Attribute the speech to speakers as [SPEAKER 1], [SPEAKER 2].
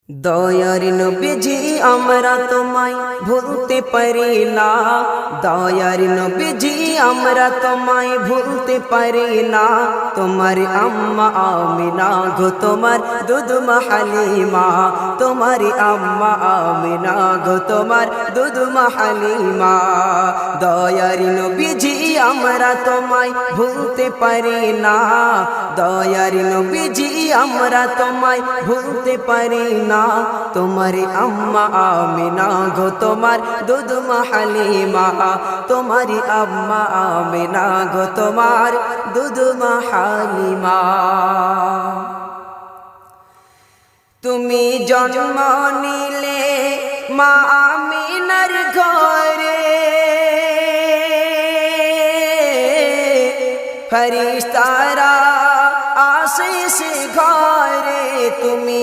[SPEAKER 1] দয়ার নবীজি আমরা তোমায় ভুলতে পারি না, দয়ার নবীজি আমরা তোমায় ভুলতে পারি না। তোমার আম্মা আমিনা গো তোমার দুধ মা হালিমা, তোমার আম্মা আমিনা গো তোমার দুধ মা হালিমা। দয়ার নবীজি আমরা তোমায় ভুলতে পারি না, দয়ার নবীজি আমরা তোমায় ভুলতে পারি না। তোমার আম্মা আমিনা গো তোমার দুধ মা হালিমা, তোমার আম্মা আমিনা গো তোমার দুধ মা হালিমা। তুমি জন্ম নিলে মা আমিনার ঘরে, ফেরেশতারা আসে সে ঘরে। তুমি